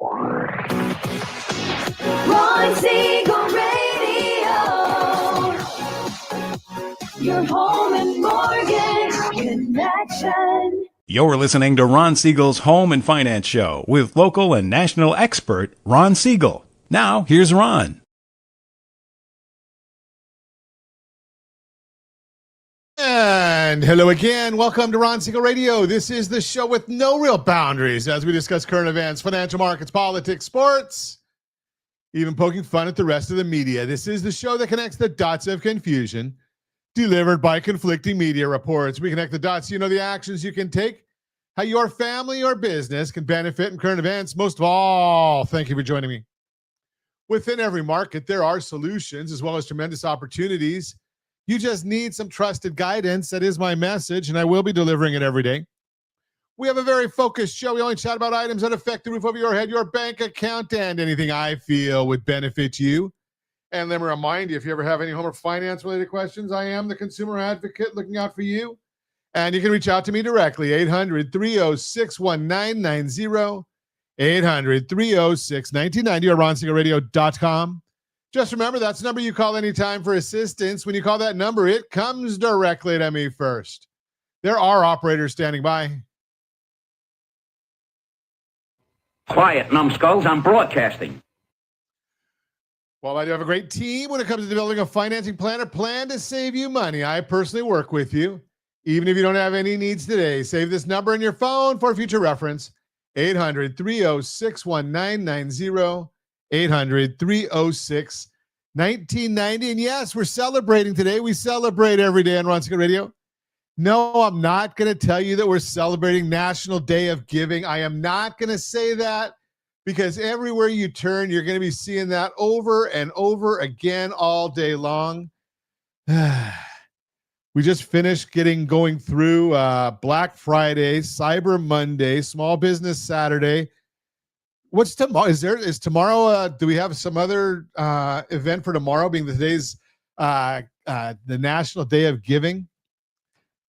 Ron Siegel Radio, your home and mortgage connection. You're listening to Ron Siegel's Home and Finance Show with local and national expert Ron Siegel. Now, here's Ron. And hello again. Welcome to Ron Siegel Radio. This is the show with no real boundaries as we discuss current events, financial markets, politics, sports, even poking fun at the rest of the media. This is the show that connects the dots of confusion delivered by conflicting media reports. We connect the dots so you know the actions you can take, how your family or business can benefit in current events. Most of all, thank you for joining me. Within every market, there are solutions as well as tremendous opportunities. You just need some trusted guidance. That is my message, and I will be delivering it every day. We have a very focused show. We only chat about items that affect the roof over your head, your bank account, and anything I feel would benefit you. And let me remind you, if you ever have any home or finance-related questions, I am the consumer advocate looking out for you. And you can reach out to me directly, 800-306-1990, 800-306-1990, or ronsiegelradio.com. Just remember, that's the number you call anytime for assistance. When you call that number, it comes directly to me first. There are operators standing by. Quiet, numbskulls. I'm broadcasting. Well, I do have a great team when it comes to developing a financing plan or plan to save you money. I personally work with you. Even if you don't have any needs today, save this number in your phone for future reference, 800-306-1990. 800-306-1990. And yes, we're celebrating today. We celebrate every day on Ron Siegel Radio. No, I'm not going to tell you that we're celebrating National Day of Giving. I am not going to say that because everywhere you turn, you're going to be seeing that over and over again all day long. We just finished going through Black Friday, Cyber Monday, Small Business Saturday. What's tomorrow? Is tomorrow? Do we have some other event for tomorrow? Being today's the National Day of Giving.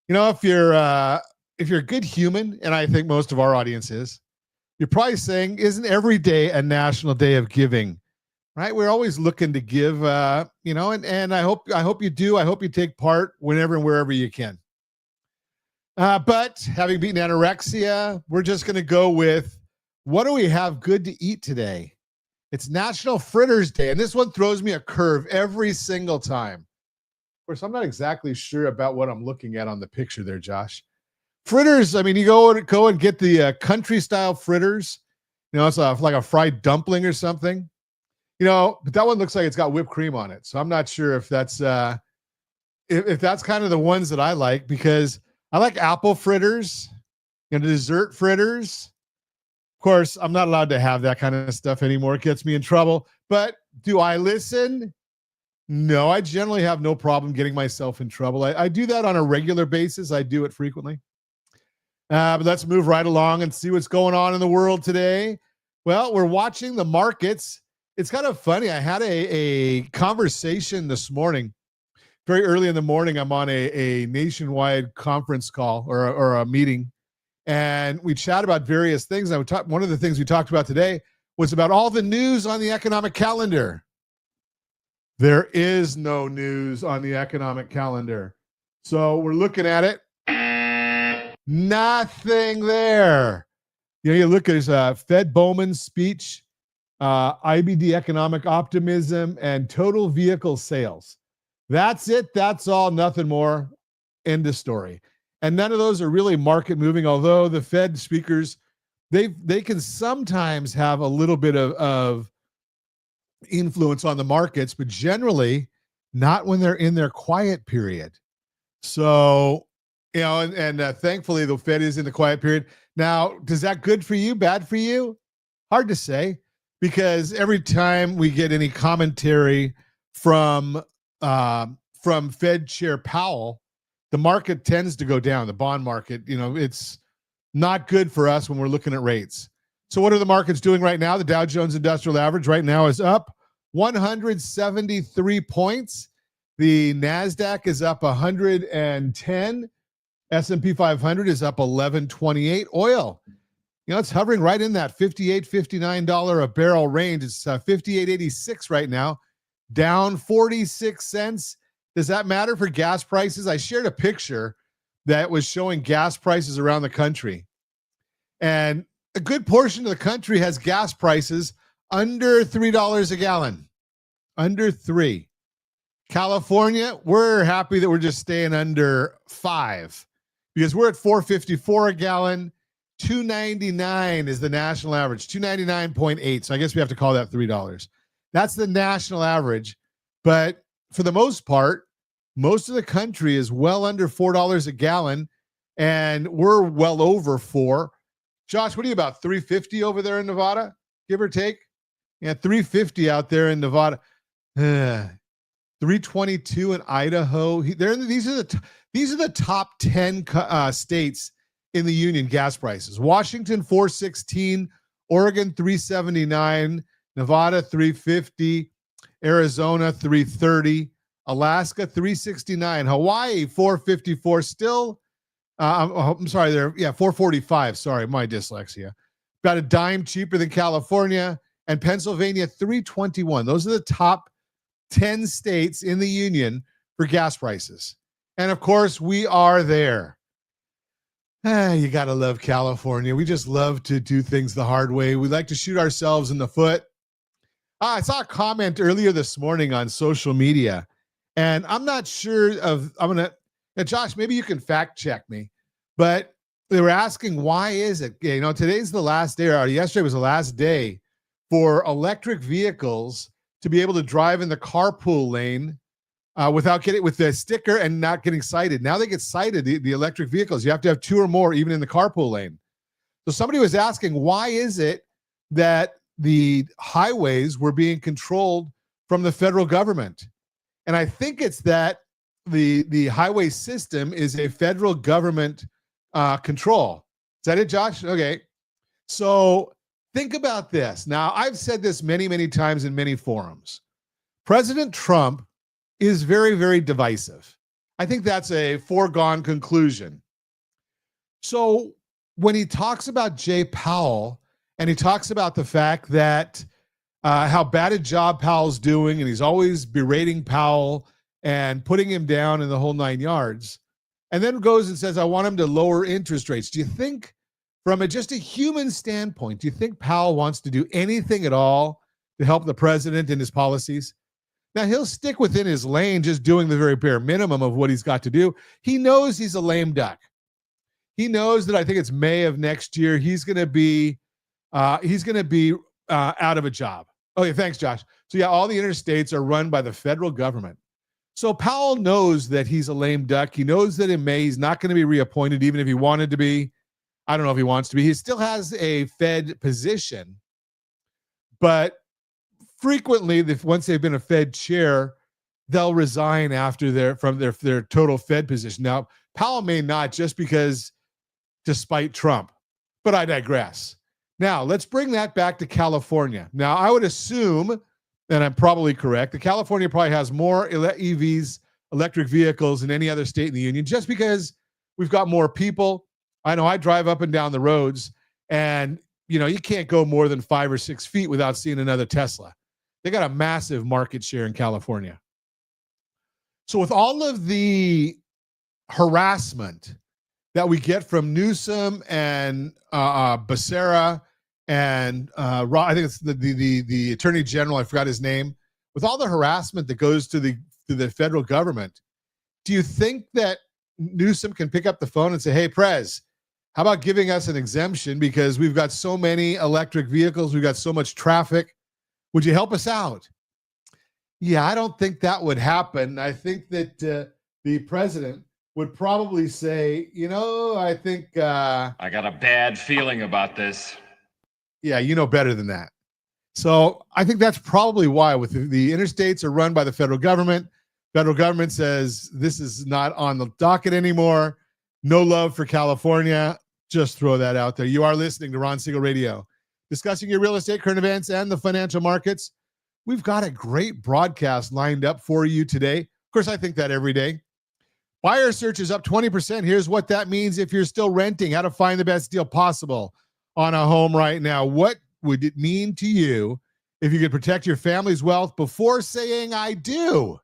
You know, if you're a good human, and I think most of our audience is, you're probably saying, "Isn't every day a National Day of Giving?" Right? We're always looking to give. And I hope you do. I hope you take part whenever and wherever you can. But having beaten anorexia, we're just going to go with. What do we have good to eat today? It's National Fritters Day, and this one throws me a curve every single time. Of course, I'm not exactly sure about what I'm looking at on the picture there, Josh. Fritters, I mean, you go and get the country-style fritters. You know, it's like a fried dumpling or something. You know, but that one looks like it's got whipped cream on it. So I'm not sure if that's if that's kind of the ones that I like, because I like apple fritters and dessert fritters. Of course, I'm not allowed to have that kind of stuff anymore. It gets me in trouble. But do I listen? No, I generally have no problem getting myself in trouble. I do that on a regular basis. I do it frequently. But let's move right along and see what's going on in the world today. Well, we're watching the markets. It's kind of funny. I had a conversation this morning. Very early in the morning, I'm on a nationwide conference call or a meeting. And we chat about various things. One of the things we talked about today was about all the news on the economic calendar. There is no news on the economic calendar. So we're looking at it. Nothing there. You know, you look at his Fed Bowman's speech, IBD economic optimism, and total vehicle sales. That's it. That's all. Nothing more. End of story. And none of those are really market moving, although the Fed speakers, they can sometimes have a little bit of influence on the markets, but generally not when they're in their quiet period. So, you know, and thankfully the Fed is in the quiet period. Now, does that good for you, bad for you? Hard to say, because every time we get any commentary from Fed Chair Powell, the market tends to go down. The bond market, you know, it's not good for us when we're looking at rates. So what are the markets doing right now? The Dow Jones Industrial Average right now is up 173 points. The NASDAQ is up 110. S&P 500 is up 1128. Oil It's hovering right in that $58, $59 a barrel range. It's $58.86 right now, down 46 cents. Does that matter for gas prices? I shared a picture that was showing gas prices around the country. And a good portion of the country has gas prices under $3 a gallon. Under $3. California, we're happy that we're just staying under $5 because we're at $4.54 a gallon. $2.99 is the national average, $2.99.8. So I guess we have to call that $3. That's the national average. But for the most part, most of the country is well under $4 a gallon, and we're well over $4. Josh, what are you about, $3.50 over there in Nevada, give or take? Yeah, $3.50 out there in Nevada. $3.22 in Idaho. These are the top 10 states in the union gas prices. Washington $4.16, Oregon $3.79, Nevada $3.50, Arizona $3.30, Alaska $3.69, Hawaii $4.54. Still, I'm sorry, $4.45. Sorry, my dyslexia. About a dime cheaper than California, and Pennsylvania $3.21. Those are the top 10 states in the union for gas prices. And of course, we are there. You got to love California. We just love to do things the hard way. We like to shoot ourselves in the foot. I saw a comment earlier this morning on social media, and I'm not sure Josh, maybe you can fact check me, but they were asking, why is it, today's the last day, or yesterday was the last day for electric vehicles to be able to drive in the carpool lane without getting with the sticker and not getting cited. Now they get cited, the electric vehicles. You have to have 2 or more even in the carpool lane. So somebody was asking, why is it that the highways were being controlled from the federal government? And I think it's that the highway system is a federal government control. Is that it, Josh? Okay. So think about this. Now, I've said this many, many times in many forums. President Trump is very, very divisive. I think that's a foregone conclusion. So when he talks about Jay Powell, and he talks about the fact that how bad a job Powell's doing, and he's always berating Powell and putting him down in the whole 9 yards, and then goes and says, I want him to lower interest rates. Do you think, from just a human standpoint, do you think Powell wants to do anything at all to help the president in his policies? Now, he'll stick within his lane, just doing the very bare minimum of what he's got to do. He knows he's a lame duck. He knows that I think it's May of next year, he's going to be out of a job. Okay, thanks, Josh. So yeah, all the interstates are run by the federal government. So Powell knows that he's a lame duck. He knows that in May he's not going to be reappointed, even if he wanted to be. I don't know if he wants to be. He still has a Fed position, but frequently, once they've been a Fed chair, they'll resign after their total Fed position. Now, Powell may not, just because, despite Trump, but I digress. Now, let's bring that back to California. Now, I would assume, and I'm probably correct, that California probably has more EVs, electric vehicles, than any other state in the union, just because we've got more people. I know I drive up and down the roads, and you can't go more than 5 or 6 feet without seeing another Tesla. They got a massive market share in California. So with all of the harassment that we get from Newsom and Becerra and I think it's the Attorney General, I forgot his name, with all the harassment that goes to the federal government, do you think that Newsom can pick up the phone and say, hey, Prez, how about giving us an exemption because we've got so many electric vehicles, we've got so much traffic. Would you help us out? Yeah, I don't think that would happen. I think that the president would probably say, I think... I got a bad feeling about this. Yeah, you know better than that. So I think that's probably why with the interstates are run by the federal government. Federal government says this is not on the docket anymore. No love for California. Just throw that out there. You are listening to Ron Siegel Radio, discussing your real estate, current events, and the financial markets. We've got a great broadcast lined up for you today. Of course, I think that every day. Buyer search is up 20%. Here's what that means if you're still renting, how to find the best deal possible on a home right now. What would it mean to you if you could protect your family's wealth before saying I do?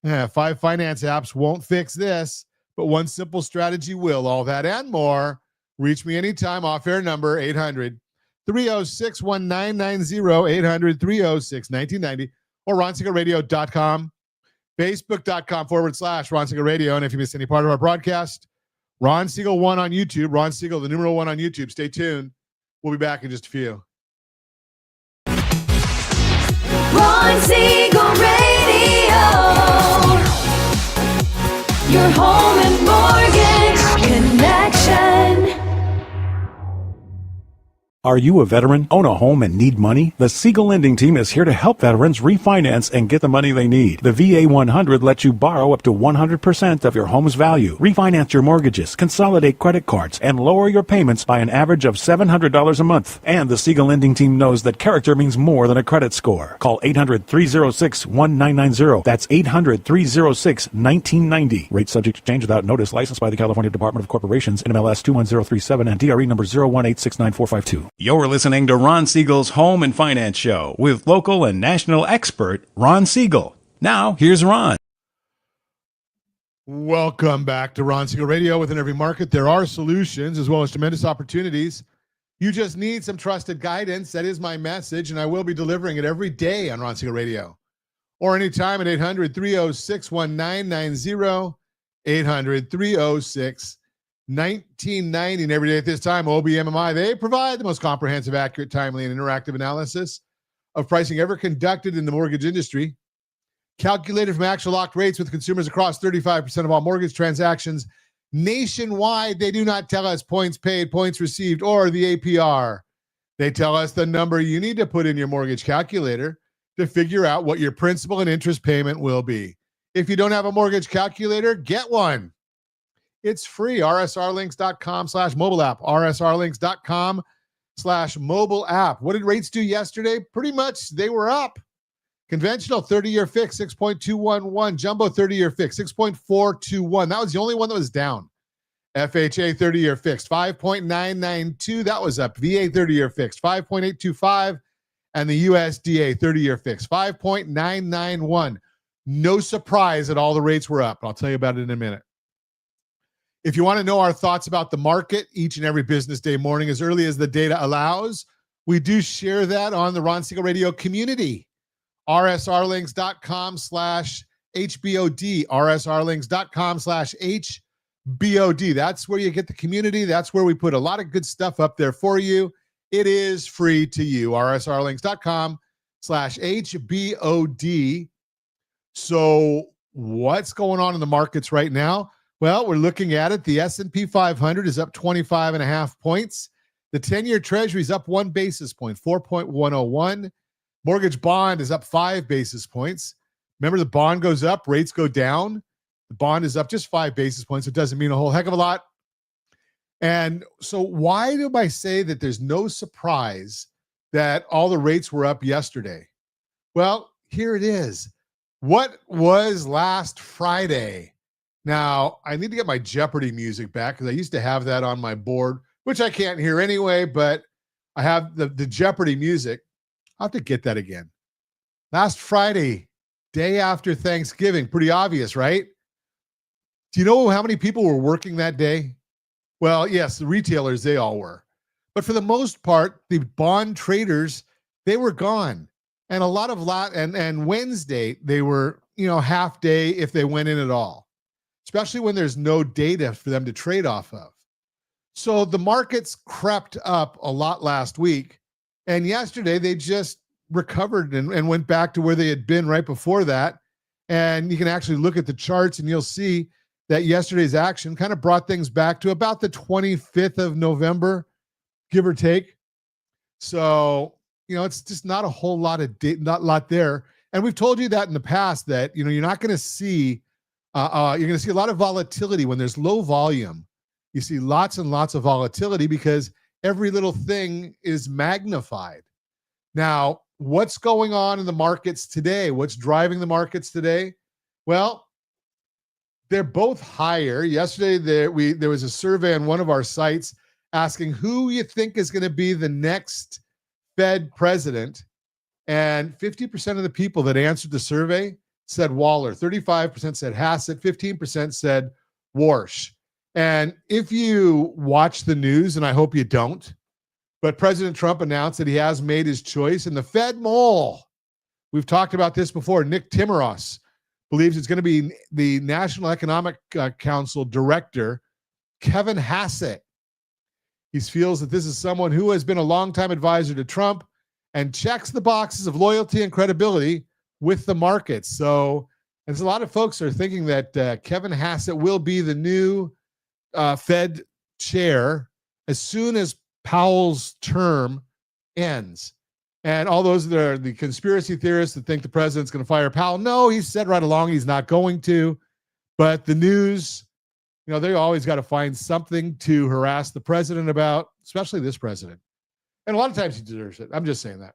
5 finance apps won't fix this, but one simple strategy will. All that and more. Reach me anytime. Off-air number 800-306-1990, 800-306-1990, or ronsiegelradio.com, facebook.com/Ron Siegel Radio. And if you miss any part of our broadcast, Ron Siegel 1 on YouTube, Ron Siegel, the numeral 1 on YouTube. Stay tuned. We'll be back in just a few. Ron Siegel Radio. Your home and mortgage connection. Are you a veteran, own a home, and need money? The Siegel Lending Team is here to help veterans refinance and get the money they need. The VA 100 lets you borrow up to 100% of your home's value, refinance your mortgages, consolidate credit cards, and lower your payments by an average of $700 a month. And the Siegel Lending Team knows that character means more than a credit score. Call 800-306-1990. That's 800-306-1990. Rate subject to change without notice. Licensed by the California Department of Corporations, NMLS 21037, and DRE number 018694452. You're listening to Ron Siegel's Home and Finance Show with local and national expert Ron Siegel. Now, here's Ron. Welcome back to Ron Siegel Radio. Within every market, there are solutions as well as tremendous opportunities. You just need some trusted guidance. That is my message, and I will be delivering it every day on Ron Siegel Radio. Or anytime at 800-306-1990, 800-306-1990. 1990, and every day at this time, OBMMI, they provide the most comprehensive, accurate, timely, and interactive analysis of pricing ever conducted in the mortgage industry. Calculated from actual locked rates with consumers across 35% of all mortgage transactions nationwide. They do not tell us points paid, points received, or the APR. They tell us the number you need to put in your mortgage calculator to figure out what your principal and interest payment will be. If you don't have a mortgage calculator, get one. It's free. rsrlinks.com/mobile app. rsrlinks.com/mobile app. What did rates do yesterday? Pretty much they were up. Conventional 30-year fix, 6.211. Jumbo 30-year fix, 6.421. That was the only one that was down. FHA 30-year fixed, 5.992. That was up. VA 30-year fixed, 5.825. And the USDA 30-year fixed, 5.991. No surprise that all the rates were up. I'll tell you about it in a minute. If you want to know our thoughts about the market each and every business day morning, as early as the data allows, we do share that on the Ron Siegel Radio community. rsrlinks.com/HBOD. rsrlinks.com/HBOD. That's where you get the community. That's where we put a lot of good stuff up there for you. It is free to you. rsrlinks.com/HBOD. So what's going on in the markets right now? Well, we're looking at it. The S&P 500 is up 25.5 points. The 10-year Treasury is up 1 basis point, 4.101. Mortgage bond is up 5 basis points. Remember, the bond goes up, rates go down. The bond is up just 5 basis points. It doesn't mean a whole heck of a lot. And so why do I say that there's no surprise that all the rates were up yesterday? Well, here it is. What was last Friday? Now, I need to get my Jeopardy music back because I used to have that on my board, which I can't hear anyway, but I have the Jeopardy music. I'll have to get that again. Last Friday, day after Thanksgiving. Pretty obvious, right? Do you know how many people were working that day? Well, yes, the retailers, they all were. But for the most part, the bond traders, they were gone. And a lot of and Wednesday, they were, half day if they went in at all. Especially when there's no data for them to trade off of. So the markets crept up a lot last week, and yesterday they just recovered and went back to where they had been right before that. And you can actually look at the charts and you'll see that yesterday's action kind of brought things back to about the 25th of November, give or take. So, it's just not a whole lot there. And we've told you that in the past that, you're not going to see you're going to see a lot of volatility when there's low volume. You see lots and lots of volatility because every little thing is magnified. Now, what's going on in the markets today? What's driving the markets today? Well, they're both higher. Yesterday, there was a survey on one of our sites, asking who you think is going to be the next Fed president. And 50% of the people that answered the survey said Waller, 35% said Hassett, 15% said Warsh. And if you watch the news, and I hope you don't, but President Trump announced that he has made his choice, and the Fed mole, we've talked about this before, Nick Timiraos believes it's going to be the National Economic Council director, Kevin Hassett. He feels that this is someone who has been a longtime advisor to Trump and checks the boxes of loyalty and credibility with the markets. So, there's a lot of folks are thinking that Kevin Hassett will be the new Fed chair as soon as Powell's term ends. And all those that are the conspiracy theorists that think the president's going to fire Powell, no, he's said right along he's not going to. But the news, they always got to find something to harass the president about, especially this president. And a lot of times he deserves it. I'm just saying that.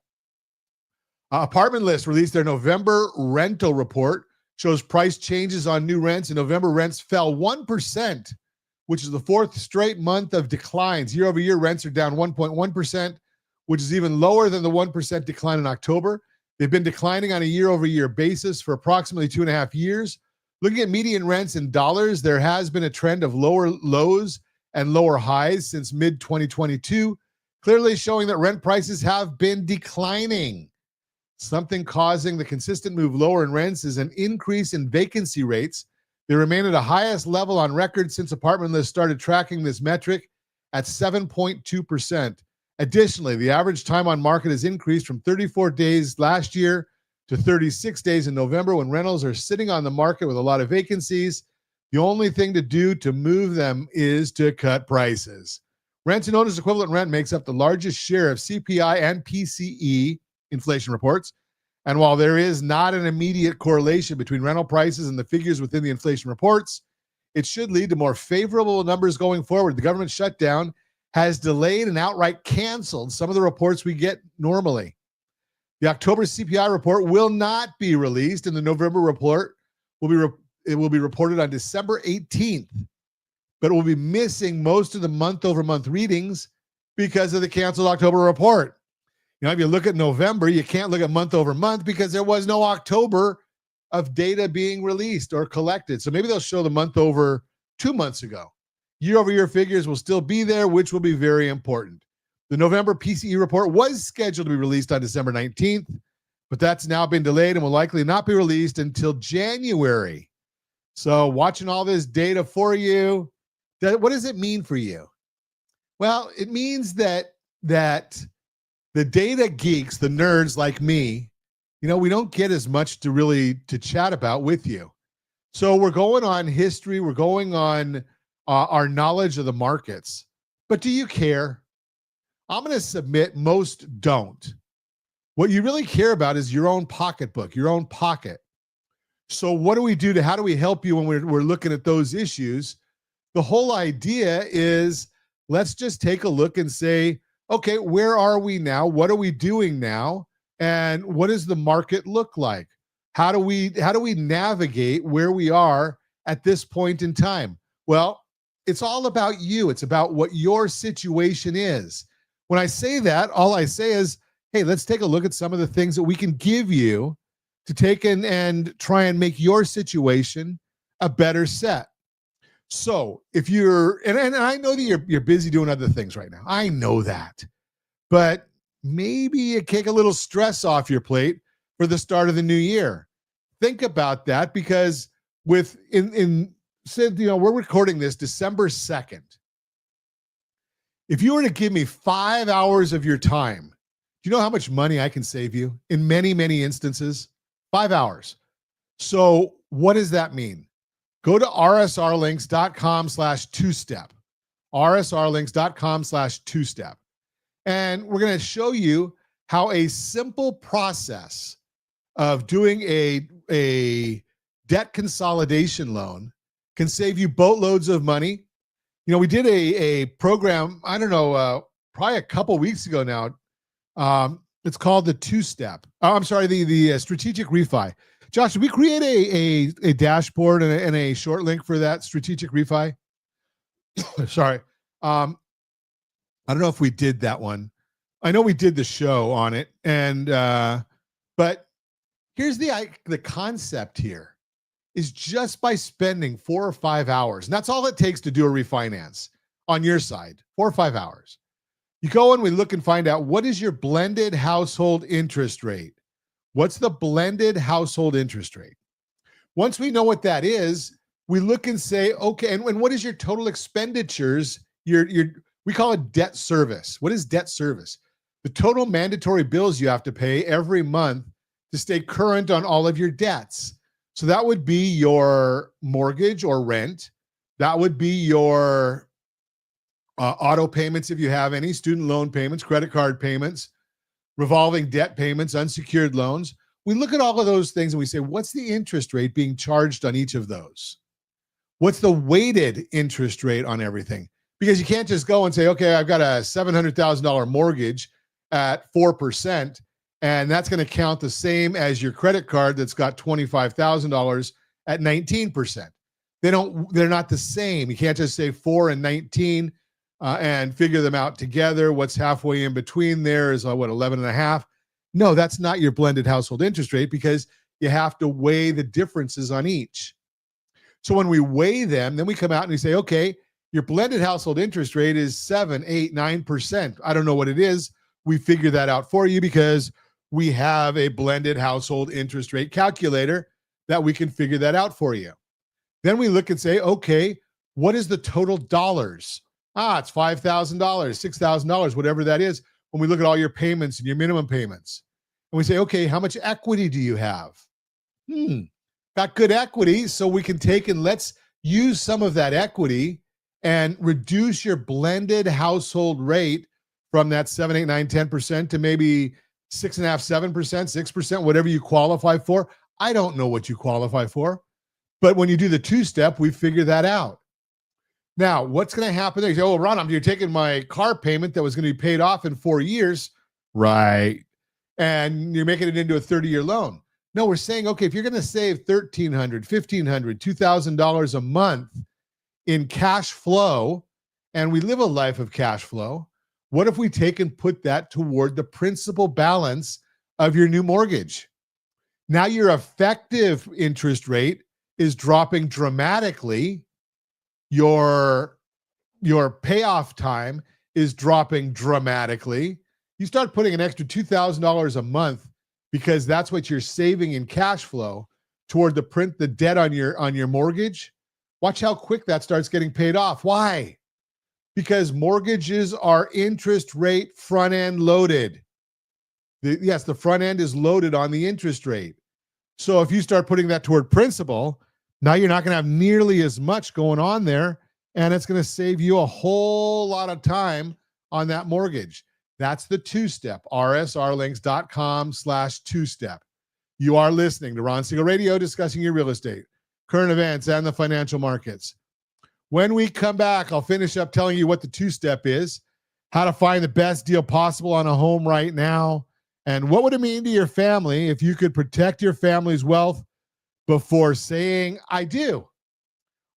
Apartment List released their November rental report, shows price changes on new rents. In November, rents fell 1%, which is the fourth straight month of declines. Year over year, rents are down 1.1%, which is even lower than the 1% decline in October. They've been declining on a year over year basis for approximately 2.5 years. Looking at median rents in dollars, there has been a trend of lower lows and lower highs since mid-2022, clearly showing that rent prices have been declining. Something causing the consistent move lower in rents is an increase in vacancy rates. They remain at the highest level on record since Apartment List started tracking this metric at 7.2%. Additionally, the average time on market has increased from 34 days last year to 36 days in November when rentals are sitting on the market with a lot of vacancies. The only thing to do to move them is to cut prices. Rent and owner's equivalent rent makes up the largest share of CPI and PCE inflation reports. And while there is not an immediate correlation between rental prices and the figures within the inflation reports, it should lead to more favorable numbers going forward. The government shutdown has delayed and outright canceled some of the reports we get normally. The October CPI report will not be released, and the November report will be reported on December 18th, but it will be missing most of the month-over-month readings because of the canceled October report. If you look at November, you can't look at month over month because there was no October of data being released or collected. So maybe they'll show the month over 2 months ago. Year over year figures will still be there, which will be very important. The November PCE report was scheduled to be released on December 19th, but that's now been delayed and will likely not be released until January. So watching all this data for you, what does it mean for you? Well, it means that the data geeks, the nerds like me, we don't get as much to chat about with you. So we're going on history. We're going on our knowledge of the markets. But do you care? I'm going to submit most don't. What you really care about is your own pocketbook, your own pocket. So what do we do how do we help you when we're looking at those issues? The whole idea is let's just take a look and say, okay, where are we now? What are we doing now? And what does the market look like? How do we navigate where we are at this point in time? Well, it's all about you. It's about what your situation is. When I say that, all I say is, hey, let's take a look at some of the things that we can give you to take and try and make your situation a better set. So if you're, and I know that you're busy doing other things right now. I know that. But maybe you take a little stress off your plate for the start of the new year. Think about that because we're recording this December 2nd. If you were to give me 5 hours of your time, do you know how much money I can save you in many, many instances? 5 hours. So what does that mean? Go to rsrlinks.com/2step, rsrlinks.com/2step. And we're going to show you how a simple process of doing a debt consolidation loan can save you boatloads of money. We did a program, I don't know, probably a couple weeks ago now. It's called the two-step. The strategic refi. Josh, did we create a dashboard and a short link for that strategic refi? Sorry. I don't know if we did that one. I know we did the show on it, and but here's the concept here is just by spending 4 or 5 hours, and that's all it takes to do a refinance on your side, 4 or 5 hours. You go and we look and find out what is your blended household interest rate. What's the blended household interest rate? Once we know what that is, we look and say, okay, and what is your total expenditures? We call it debt service. What is debt service? The total mandatory bills you have to pay every month to stay current on all of your debts. So that would be your mortgage or rent. That would be your auto payments if you have any, student loan payments, credit card payments, revolving debt payments, unsecured loans. We look at all of those things and we say, what's the interest rate being charged on each of those? What's the weighted interest rate on everything? Because you can't just go and say, okay, I've got a $700,000 mortgage at 4%, and that's going to count the same as your credit card that's got $25,000 at 19%. They're not the same. You can't just say 4 and 19 and figure them out together. What's halfway in between there is 11 and a half. No, that's not your blended household interest rate because you have to weigh the differences on each. So when we weigh them, then we come out and we say, okay, your blended household interest rate is 7, 8, 9%. I don't know what it is. We figure that out for you because we have a blended household interest rate calculator that we can figure that out for you. Then we look and say, okay, what is the total dollars? It's $5,000, $6,000, whatever that is. When we look at all your payments and your minimum payments, and we say, okay, how much equity do you have? Got good equity, so we can take and let's use some of that equity and reduce your blended household rate from that 7, 8, 9, 10% to maybe 6.5%, 7%, 6%, whatever you qualify for. I don't know what you qualify for, but when you do the two-step, we figure that out. Now, what's going to happen there? You say, oh, Ron, you're taking my car payment that was going to be paid off in 4 years. Right. And you're making it into a 30-year loan. No, we're saying, okay, if you're going to save $1,300, $1,500, $2,000 a month in cash flow, and we live a life of cash flow, what if we take and put that toward the principal balance of your new mortgage? Now your effective interest rate is dropping dramatically. Your payoff time is dropping dramatically. You start putting an extra $2,000 a month because that's what you're saving in cash flow toward the debt on your mortgage. Watch how quick that starts getting paid off. Why? Because mortgages are interest rate front end loaded. Yes, the front end is loaded on the interest rate. So if you start putting that toward principal, now you're not going to have nearly as much going on there, and it's going to save you a whole lot of time on that mortgage. That's the two-step, rsrlinks.com/two-step. You are listening to Ron Siegel Radio discussing your real estate, current events, and the financial markets. When we come back, I'll finish up telling you what the two-step is, how to find the best deal possible on a home right now, and what would it mean to your family if you could protect your family's wealth before saying, I do.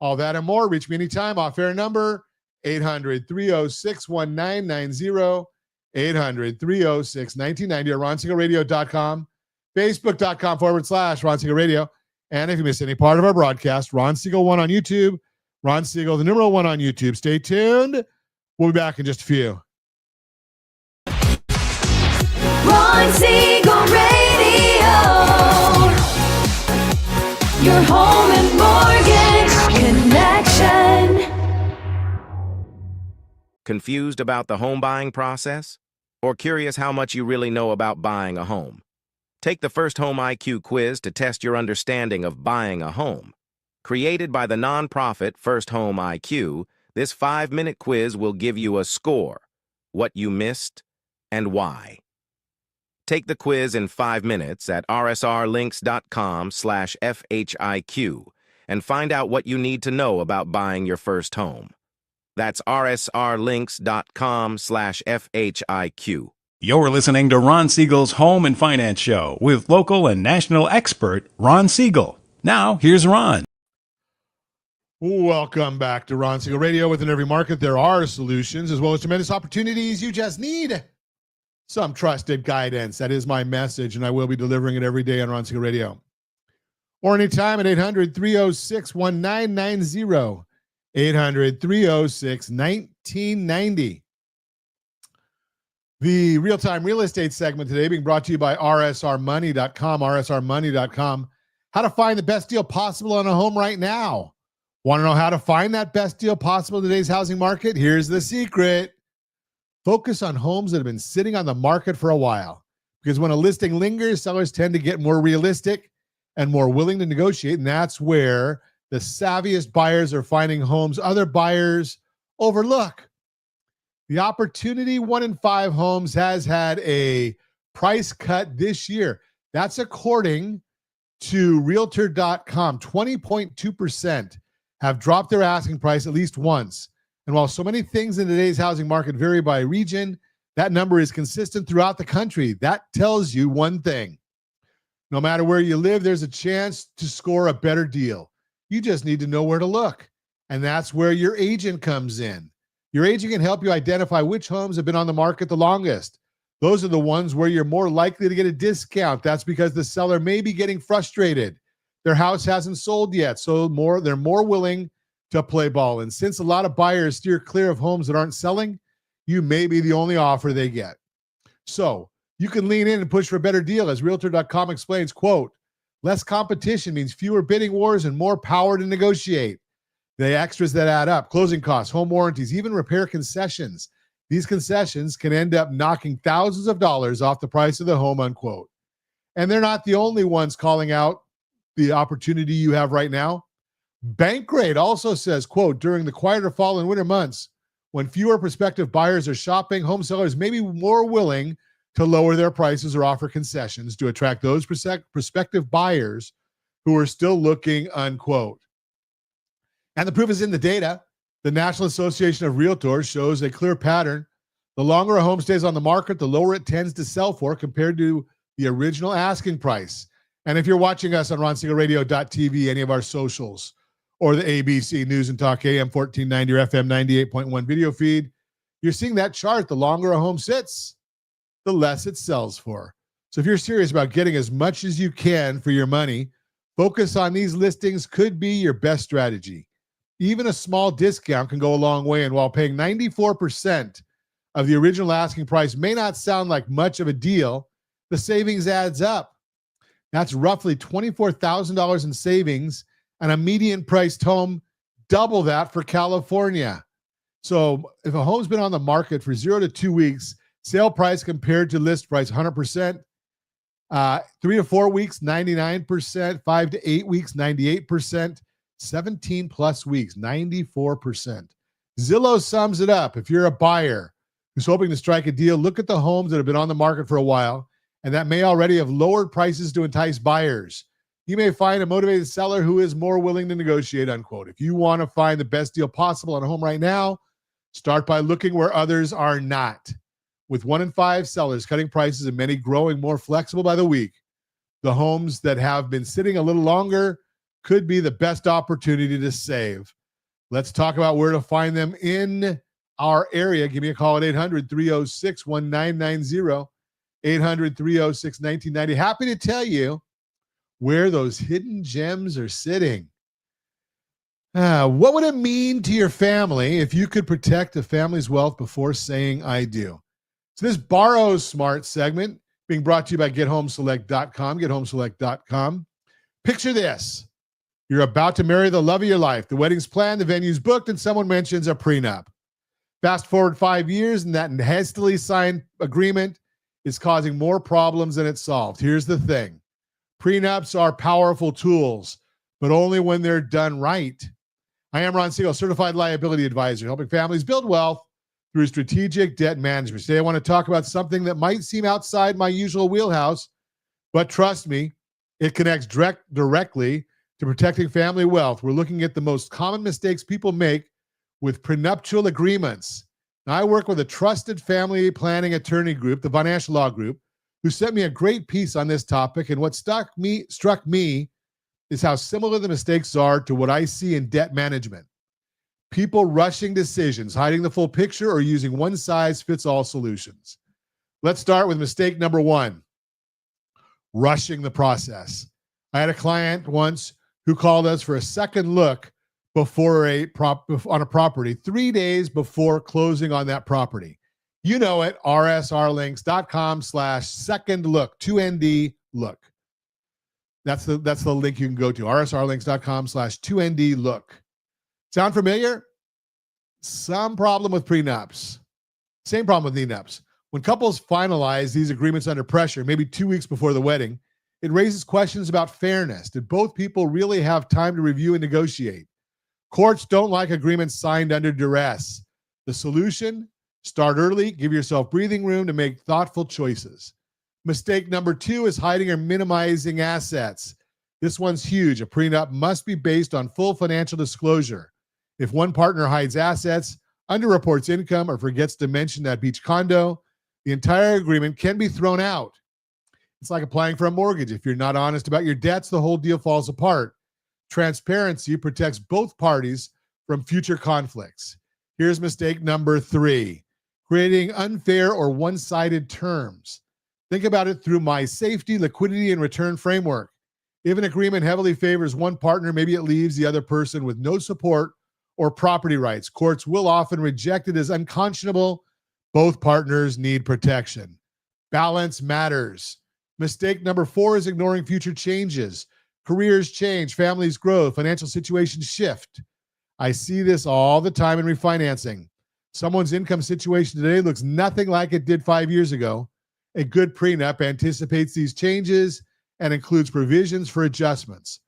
All that and more. Reach me anytime. Off-air number, 800-306-1990, 800-306-1990, or RonSiegelRadio.com, Facebook.com/Ron Siegel Radio. And if you miss any part of our broadcast, Ron Siegel 1 on YouTube, Ron Siegel, the numeral 1 on YouTube. Stay tuned. We'll be back in just a few. Ron Siegel Radio. Your home and mortgage connection. Confused about the home buying process? Or curious how much you really know about buying a home? Take the First Home IQ quiz to test your understanding of buying a home. Created by the nonprofit First Home IQ, this 5-minute quiz will give you a score, what you missed, and why. Take the quiz in 5 minutes at rsrlinks.com/FHIQ and find out what you need to know about buying your first home. That's rsrlinks.com/FHIQ. You're listening to Ron Siegel's Home and Finance Show with local and national expert Ron Siegel. Now, here's Ron. Welcome back to Ron Siegel Radio. Within every market, there are solutions as well as tremendous opportunities. You just need some trusted guidance. That is my message, and I will be delivering it every day on Ron Siegel Radio. Or anytime at 800-306-1990. 800-306-1990. The real-time real estate segment today being brought to you by rsrmoney.com, rsrmoney.com. How to find the best deal possible on a home right now. Want to know how to find that best deal possible in today's housing market? Here's the secret. Focus on homes that have been sitting on the market for a while. Because when a listing lingers, sellers tend to get more realistic and more willing to negotiate. And that's where the savviest buyers are finding homes other buyers overlook. The opportunity 1 in 5 homes has had a price cut this year. That's according to Realtor.com. 20.2% have dropped their asking price at least once. And while so many things in today's housing market vary by region, that number is consistent throughout the country. That tells you one thing. No matter where you live, there's a chance to score a better deal. You just need to know where to look. And that's where your agent comes in. Your agent can help you identify which homes have been on the market the longest. Those are the ones where you're more likely to get a discount. That's because the seller may be getting frustrated. Their house hasn't sold yet, so they're more willing to play ball. And since a lot of buyers steer clear of homes that aren't selling, you may be the only offer they get. So you can lean in and push for a better deal. As Realtor.com explains, quote, less competition means fewer bidding wars and more power to negotiate. The extras that add up, closing costs, home warranties, even repair concessions. These concessions can end up knocking thousands of dollars off the price of the home, unquote. And they're not the only ones calling out the opportunity you have right now. Bankrate also says, quote, during the quieter fall and winter months, when fewer prospective buyers are shopping, home sellers may be more willing to lower their prices or offer concessions to attract those prospective buyers who are still looking, unquote. And the proof is in the data. The National Association of Realtors shows a clear pattern. The longer a home stays on the market, the lower it tends to sell for compared to the original asking price. And if you're watching us on RonSiegelRadio.tv, any of our socials, or the ABC News and Talk AM 1490 or FM 98.1 video feed, you're seeing that chart. The longer a home sits, the less it sells for. So if you're serious about getting as much as you can for your money, focus on these listings could be your best strategy. Even a small discount can go a long way. And while paying 94% of the original asking price may not sound like much of a deal, the savings adds up. That's roughly $24,000 in savings and a median priced home, double that for California. So if a home's been on the market for 0 to 2 weeks, sale price compared to list price, 100%, 3 to 4 weeks, 99%, 5 to 8 weeks, 98%, 17 plus weeks, 94%. Zillow sums it up. If you're a buyer who's hoping to strike a deal, look at the homes that have been on the market for a while and that may already have lowered prices to entice buyers. You may find a motivated seller who is more willing to negotiate, unquote. If you want to find the best deal possible on a home right now, start by looking where others are not. With 1 in 5 sellers cutting prices and many growing more flexible by the week, the homes that have been sitting a little longer could be the best opportunity to save. Let's talk about where to find them in our area. Give me a call at 800-306-1990. 800-306-1990. Happy to tell you where those hidden gems are sitting. What would it mean to your family if you could protect a family's wealth before saying I do? So this Borrow Smart segment being brought to you by GetHomeSelect.com, GetHomeSelect.com. Picture this. You're about to marry the love of your life. The wedding's planned, the venue's booked, and someone mentions a prenup. Fast forward 5 years, and that hastily signed agreement is causing more problems than it solved. Here's the thing. Prenups are powerful tools, but only when they're done right. I am Ron Siegel, Certified Liability Advisor, helping families build wealth through strategic debt management. Today, I want to talk about something that might seem outside my usual wheelhouse, but trust me, it connects directly to protecting family wealth. We're looking at the most common mistakes people make with prenuptial agreements. Now, I work with a trusted family planning attorney group, the Financial Law Group, who sent me a great piece on this topic. And what struck me is how similar the mistakes are to what I see in debt management. People rushing decisions, hiding the full picture, or using one-size-fits-all solutions. Let's start with mistake number 1, rushing the process. I had a client once who called us for a second look before on a property 3 days before closing on that property. You know it, rsrlinks.com/second look, 2ND look. That's the link you can go to, rsrlinks.com/2ND look. Sound familiar? Some problem with prenups. Same problem with enups. When couples finalize these agreements under pressure, maybe 2 weeks before the wedding, it raises questions about fairness. Did both people really have time to review and negotiate? Courts don't like agreements signed under duress. The solution? Start early, give yourself breathing room to make thoughtful choices. Mistake number 2 is hiding or minimizing assets. This one's huge. A prenup must be based on full financial disclosure. If one partner hides assets, underreports income, or forgets to mention that beach condo, the entire agreement can be thrown out. It's like applying for a mortgage. If you're not honest about your debts, the whole deal falls apart. Transparency protects both parties from future conflicts. Here's mistake number 3, creating unfair or one-sided terms. Think about it through my safety, liquidity, and return framework. If an agreement heavily favors one partner, maybe it leaves the other person with no support or property rights. Courts will often reject it as unconscionable. Both partners need protection. Balance matters. Mistake number 4 is ignoring future changes. Careers change, families grow, financial situations shift. I see this all the time in refinancing. Someone's income situation today looks nothing like it did 5 years ago. A good prenup anticipates these changes and includes provisions for adjustments.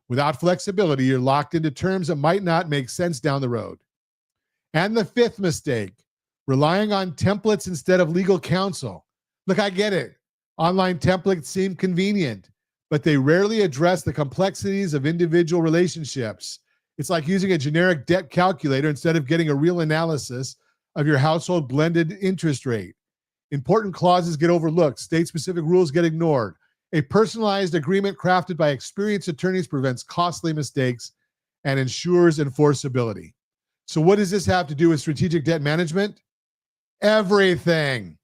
Without flexibility, you're locked into terms that might not make sense down the road. And the 5th mistake, relying on templates instead of legal counsel. Look, I get it. Online templates seem convenient, but they rarely address the complexities of individual relationships. It's like using a generic debt calculator instead of getting a real analysis of your household blended interest rate. Important clauses get overlooked. State-specific rules get ignored. A personalized agreement crafted by experienced attorneys prevents costly mistakes and ensures enforceability. So what does this have to do with strategic debt management? Everything.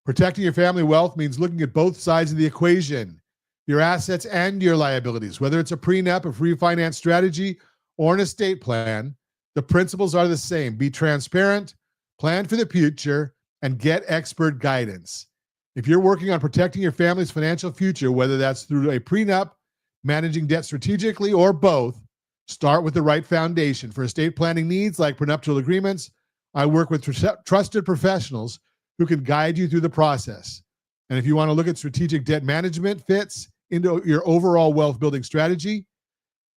Protecting your family wealth means looking at both sides of the equation, your assets and your liabilities. Whether it's a prenup, a refinance strategy, or an estate plan, the principles are the same. Be transparent, plan for the future, and get expert guidance. If you're working on protecting your family's financial future, whether that's through a prenup, managing debt strategically, or both, start with the right foundation. For estate planning needs like prenuptial agreements, I work with trusted professionals who can guide you through the process. And if you want to look at strategic debt management fits into your overall wealth building strategy,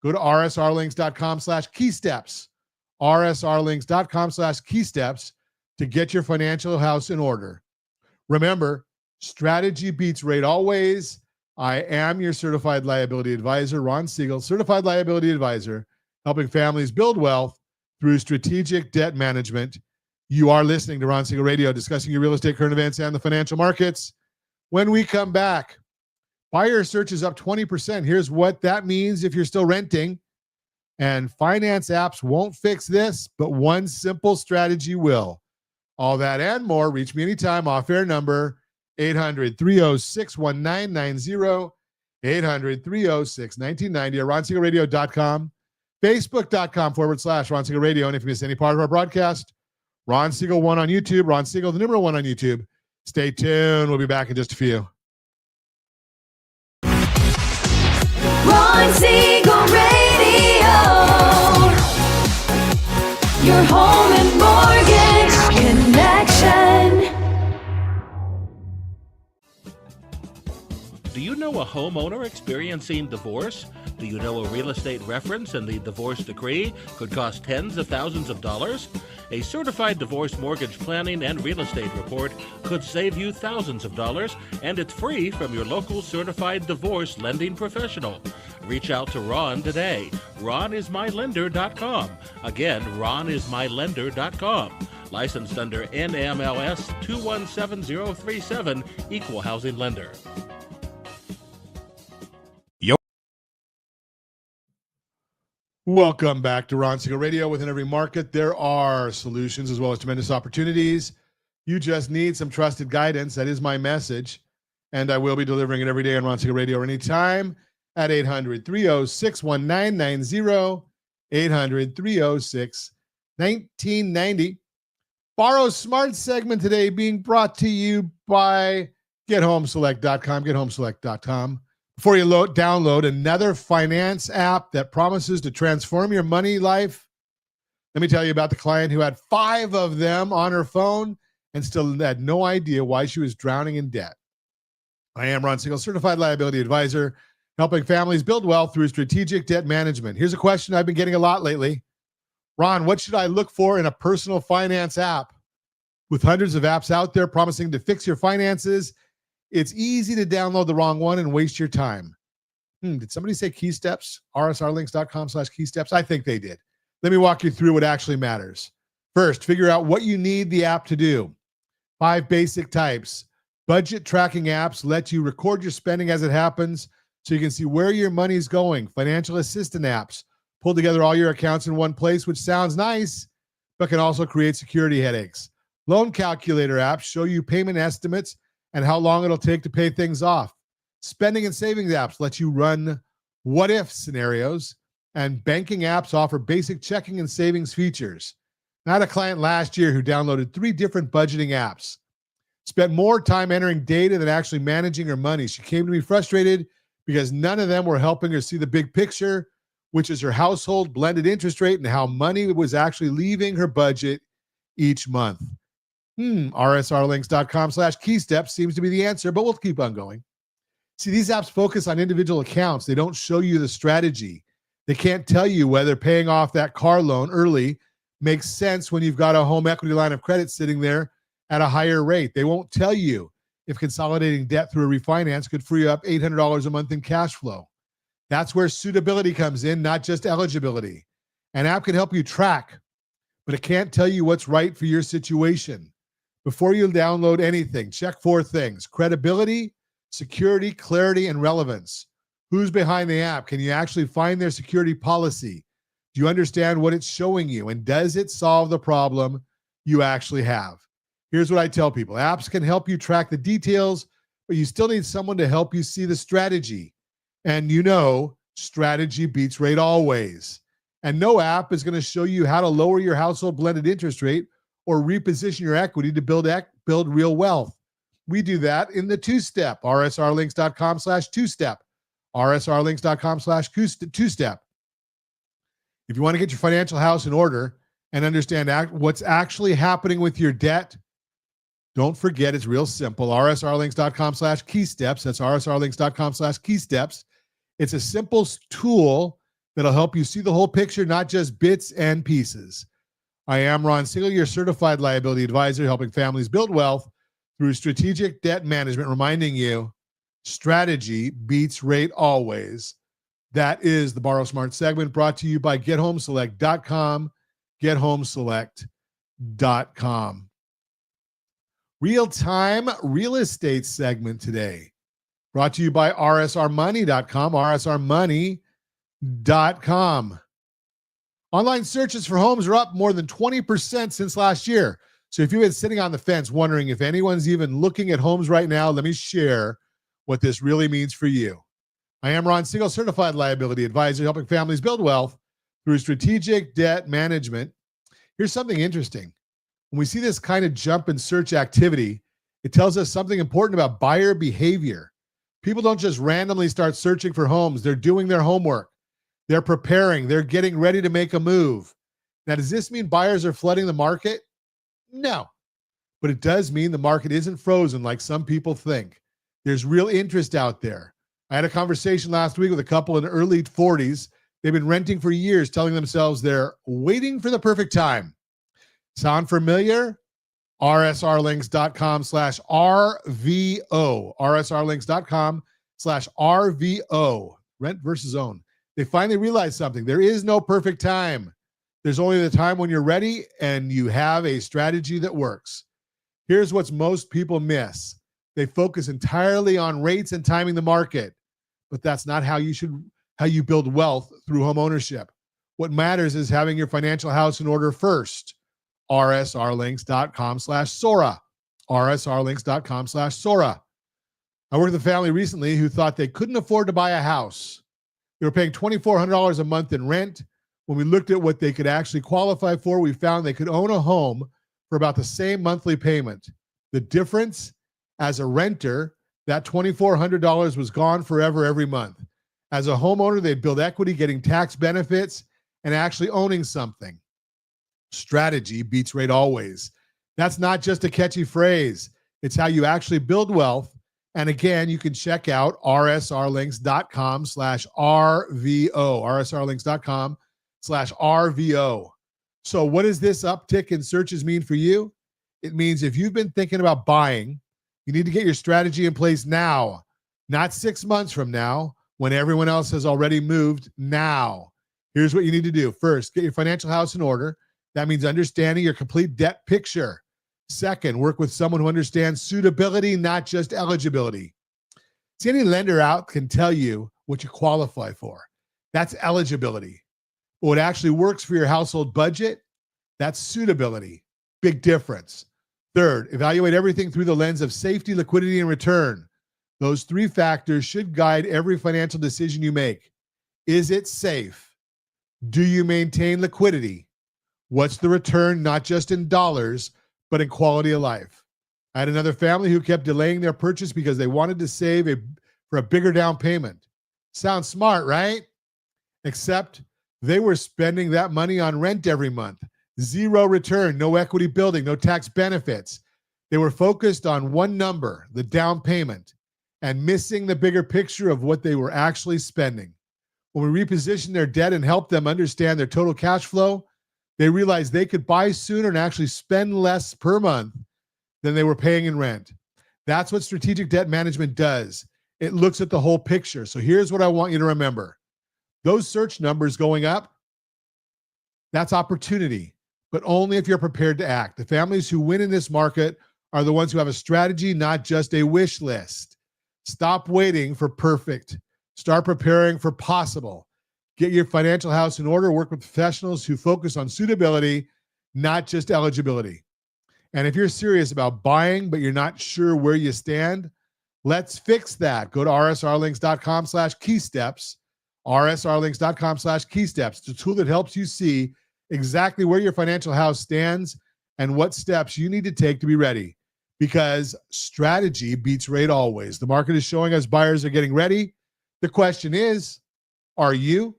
go to rsrlinks.com/keysteps, rsrlinks.com/keysteps to get your financial house in order. Remember, strategy beats rate always. I am your Certified Liability Advisor, Ron Siegel, Certified Liability Advisor, helping families build wealth through strategic debt management. You are listening to Ron Siegel Radio, discussing your real estate, current events, and the financial markets. When we come back, buyer search is up 20%. Here's what that means if you're still renting. And finance apps won't fix this, but one simple strategy will. All that and more. Reach me anytime. Off-air number 800-306-1990, 800-306-1990, or RonSiegelRadio.com, Facebook.com/Ron Siegel Radio. And if you miss any part of our broadcast, Ron Siegel 1 on YouTube, Ron Siegel, the number 1 on YouTube. Stay tuned. We'll be back in just a few. Ron Siegel Radio, your home and mortgage connection. Do you know a homeowner experiencing divorce? Do you know a real estate reference and the divorce decree could cost tens of thousands of dollars? A certified divorce mortgage planning and real estate report could save you thousands of dollars, and it's free from your local certified divorce lending professional. Reach out to Ron today. RonIsMyLender.com. Again, RonIsMyLender.com. Licensed under NMLS 217037, Equal Housing Lender. Welcome back to Ron Siegel Radio. Within every market, there are solutions as well as tremendous opportunities. You just need some trusted guidance. That is my message. And I will be delivering it every day on Ron Siegel Radio or anytime at 800-306-1990, 800-306-1990. Borrow Smart segment today being brought to you by GetHomeSelect.com, GetHomeSelect.com. Before you download another finance app that promises to transform your money life, let me tell you about the client who had 5 of them on her phone and still had no idea why she was drowning in debt. I am Ron Siegel, Certified Liability Advisor, helping families build wealth through strategic debt management. Here's a question I've been getting a lot lately. Ron, what should I look for in a personal finance app? With hundreds of apps out there promising to fix your finances, it's easy to download the wrong one and waste your time. Did somebody say key steps? rsrlinks.com/key steps? I think they did. Let me walk you through what actually matters. First, figure out what you need the app to do. 5 basic types. Budget tracking apps let you record your spending as it happens so you can see where your money's going. Financial assistant apps pull together all your accounts in one place, which sounds nice, but can also create security headaches. Loan calculator apps show you payment estimates and how long it'll take to pay things off. Spending and savings apps let you run what-if scenarios, and banking apps offer basic checking and savings features. I had a client last year who downloaded 3 different budgeting apps, spent more time entering data than actually managing her money. She came to me frustrated because none of them were helping her see the big picture, which is her household blended interest rate and how money was actually leaving her budget each month. rsrlinks.com/key steps seems to be the answer, but we'll keep on going. See, these apps focus on individual accounts. They don't show you the strategy. They can't tell you whether paying off that car loan early makes sense when you've got a home equity line of credit sitting there at a higher rate. They won't tell you if consolidating debt through a refinance could free up $800 a month in cash flow. That's where suitability comes in, not just eligibility. An app can help you track, but it can't tell you what's right for your situation. Before you download anything, check 4 things: credibility, security, clarity, and relevance. Who's behind the app? Can you actually find their security policy? Do you understand what it's showing you? And does it solve the problem you actually have? Here's what I tell people. Apps can help you track the details, but you still need someone to help you see the strategy. And strategy beats rate always. And no app is going to show you how to lower your household blended interest rate or reposition your equity to build real wealth. We do that in the 2-step, rsrlinks.com/2-step, rsrlinks.com/2-step. If you want to get your financial house in order and understand what's actually happening with your debt, don't forget it's real simple, rsrlinks.com/key steps. That's rsrlinks.com/key steps. It's a simple tool that'll help you see the whole picture, not just bits and pieces. I am Ron Siegel, your Certified Liability Advisor, helping families build wealth through strategic debt management, reminding you strategy beats rate always. That is the Borrow Smart segment brought to you by GetHomeSelect.com, GetHomeSelect.com. Real-time real estate segment today brought to you by RSRmoney.com, RSRmoney.com. Online searches for homes are up more than 20% since last year. So if you've been sitting on the fence wondering if anyone's even looking at homes right now, let me share what this really means for you. I am Ron Siegel, Certified Liability Advisor, helping families build wealth through strategic debt management. Here's something interesting. When we see this kind of jump in search activity, it tells us something important about buyer behavior. People don't just randomly start searching for homes. They're doing their homework. They're preparing. They're getting ready to make a move. Now, does this mean buyers are flooding the market? No. But it does mean the market isn't frozen like some people think. There's real interest out there. I had a conversation last week with a couple in the early 40s. They've been renting for years, telling themselves they're waiting for the perfect time. Sound familiar? rsrlinks.com/RVO. rsrlinks.com/RVO. Rent versus own. They finally realized something. There is no perfect time. There's only the time when you're ready and you have a strategy that works. Here's what most people miss. They focus entirely on rates and timing the market, but that's not how you build wealth through home ownership. What matters is having your financial house in order first. rsrlinks.com/Sora. rsrlinks.com/Sora. I worked with a family recently who thought they couldn't afford to buy a house. They were paying $2,400 a month in rent. When we looked at what they could actually qualify for, we found they could own a home for about the same monthly payment. The difference, as a renter, that $2,400 was gone forever every month. As a homeowner, they'd build equity, getting tax benefits, and actually owning something. Strategy beats rate always. That's not just a catchy phrase. It's how you actually build wealth. And again, you can check out rsrlinks.com/RVO, rsrlinks.com/RVO. So what does this uptick in searches mean for you? It means if you've been thinking about buying, you need to get your strategy in place now, not 6 months from now when everyone else has already moved. Now, here's what you need to do. First, get your financial house in order. That means understanding your complete debt picture. Second, work with someone who understands suitability, not just eligibility. See, any lender out can tell you what you qualify for. That's eligibility. But what actually works for your household budget, that's suitability. Big difference. Third, evaluate everything through the lens of safety, liquidity, and return. Those 3 factors should guide every financial decision you make. Is it safe? Do you maintain liquidity? What's the return, not just in dollars, but in quality of life? I had another family who kept delaying their purchase because they wanted to save for a bigger down payment. Sounds smart, right? Except they were spending that money on rent every month. Zero return, no equity building, no tax benefits. They were focused on one number, the down payment, and missing the bigger picture of what they were actually spending. When we repositioned their debt and helped them understand their total cash flow, they realized they could buy sooner and actually spend less per month than they were paying in rent. That's what strategic debt management does. It looks at the whole picture. So here's what I want you to remember. Those search numbers going up, that's opportunity, but only if you're prepared to act. The families who win in this market are the ones who have a strategy, not just a wish list. Stop waiting for perfect. Start preparing for possible. Get your financial house in order. Work with professionals who focus on suitability, not just eligibility. And if you're serious about buying, but you're not sure where you stand, let's fix that. Go to rsrlinks.com/keysteps, rsrlinks.com/keysteps, the tool that helps you see exactly where your financial house stands and what steps you need to take to be ready. Because strategy beats rate always. The market is showing us buyers are getting ready. The question is, are you?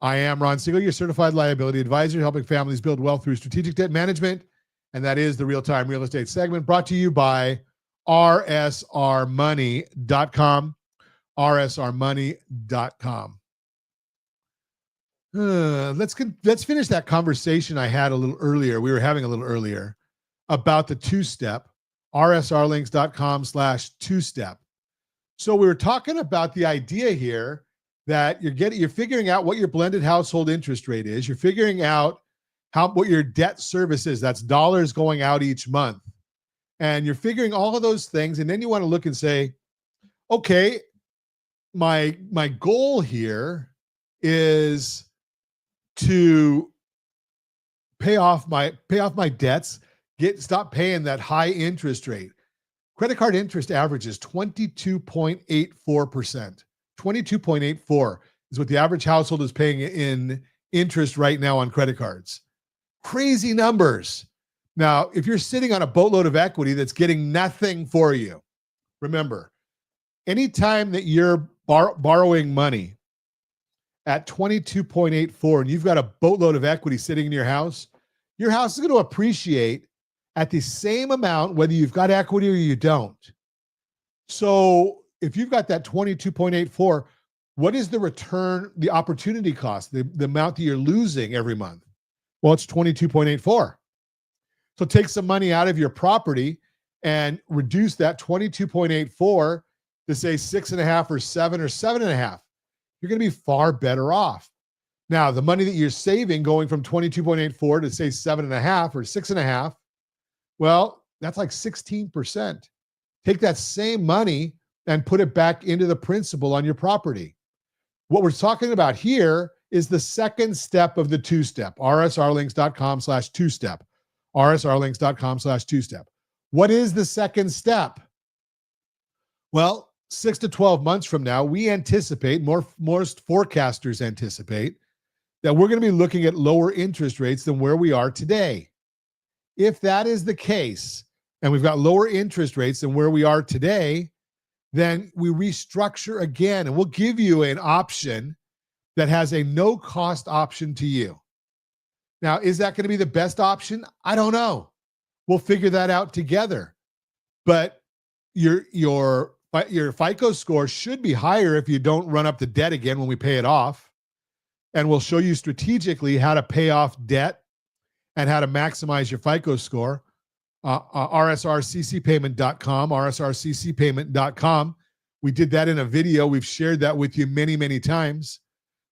I am Ron Siegel, your certified liability advisor, helping families build wealth through strategic debt management. And that is the real-time real estate segment brought to you by rsrmoney.com, rsrmoney.com. Let's finish that conversation I had a little earlier. We were having a little earlier about the two-step, rsrlinks.com/two-step. So we were talking about the idea here that you're figuring out what your blended household interest rate is. You're figuring out what your debt service is. That's dollars going out each month. And you're figuring all of those things. And then you want to look and say, okay, my goal here is to pay off my debts, stop paying that high interest rate. Credit card interest average is 22.84%. 22.84 is what the average household is paying in interest right now on credit cards. Crazy numbers. Now, if you're sitting on a boatload of equity that's getting nothing for you, remember, anytime that you're borrowing money at 22.84 and you've got a boatload of equity sitting in your house is going to appreciate at the same amount whether you've got equity or you don't. So if you've got that 22.84, what is the return, the opportunity cost, the amount that you're losing every month? Well, it's 22.84. So take some money out of your property and reduce that 22.84 to say 6.5 or 7 or 7.5. You're going to be far better off. Now, the money that you're saving going from 22.84 to say 7.5 or 6.5, well, that's like 16%. Take that same money and put it back into the principal on your property. What we're talking about here is the second step of the two-step, rsrlinks.com/two-step, rsrlinks.com/two-step. What is the second step? Well, 6 to 12 months from now, we anticipate, most forecasters anticipate, that we're going to be looking at lower interest rates than where we are today. If that is the case, and we've got lower interest rates than where we are today, then we restructure again, and we'll give you an option that has a no-cost option to you. Now, is that going to be the best option? I don't know. We'll figure that out together. But your FICO score should be higher if you don't run up the debt again when we pay it off. And we'll show you strategically how to pay off debt and how to maximize your FICO score. rsrccpayment.com, rsrccpayment.com. We did that in a video. We've shared that with you many, many times.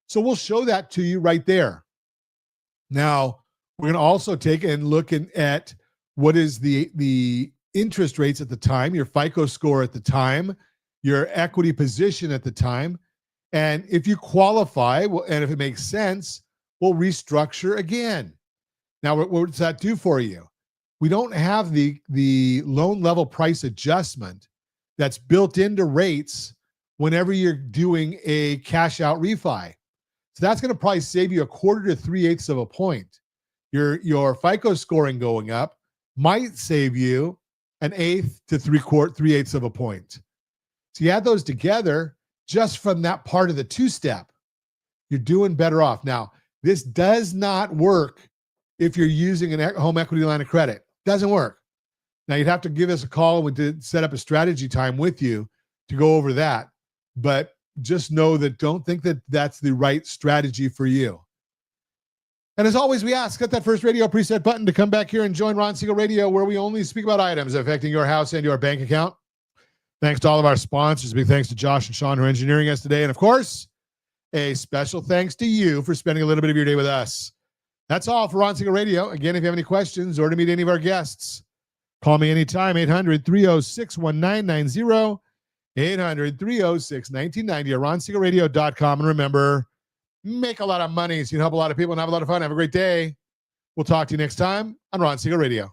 So we'll show that to you right there. Now, we're going to also take and look at what is the interest rates at the time, your FICO score at the time, your equity position at the time. And if you qualify, and if it makes sense, we'll restructure again. Now, what does that do for you? We don't have the loan level price adjustment that's built into rates whenever you're doing a cash out refi. So that's going to probably save you 1/4 to 3/8 of a point. Your FICO scoring going up might save you 1/8 to 3/8 of a point. So you add those together just from that part of the two-step, you're doing better off. Now, this does not work if you're using a home equity line of credit. Doesn't work. Now, you'd have to give us a call and we'd set up a strategy time with you to go over that. But just know that don't think that that's the right strategy for you. And as always, we ask, hit that first radio preset button to come back here and join Ron Siegel Radio, where we only speak about items affecting your house and your bank account. Thanks to all of our sponsors. Big thanks to Josh and Sean who are engineering us today. And of course, a special thanks to you for spending a little bit of your day with us. That's all for Ron Siegel Radio. Again, if you have any questions or to meet any of our guests, call me anytime, 800-306-1990, 800-306-1990, or ronsiegelradio.com. And remember, make a lot of money so you can help a lot of people and have a lot of fun. Have a great day. We'll talk to you next time on Ron Siegel Radio.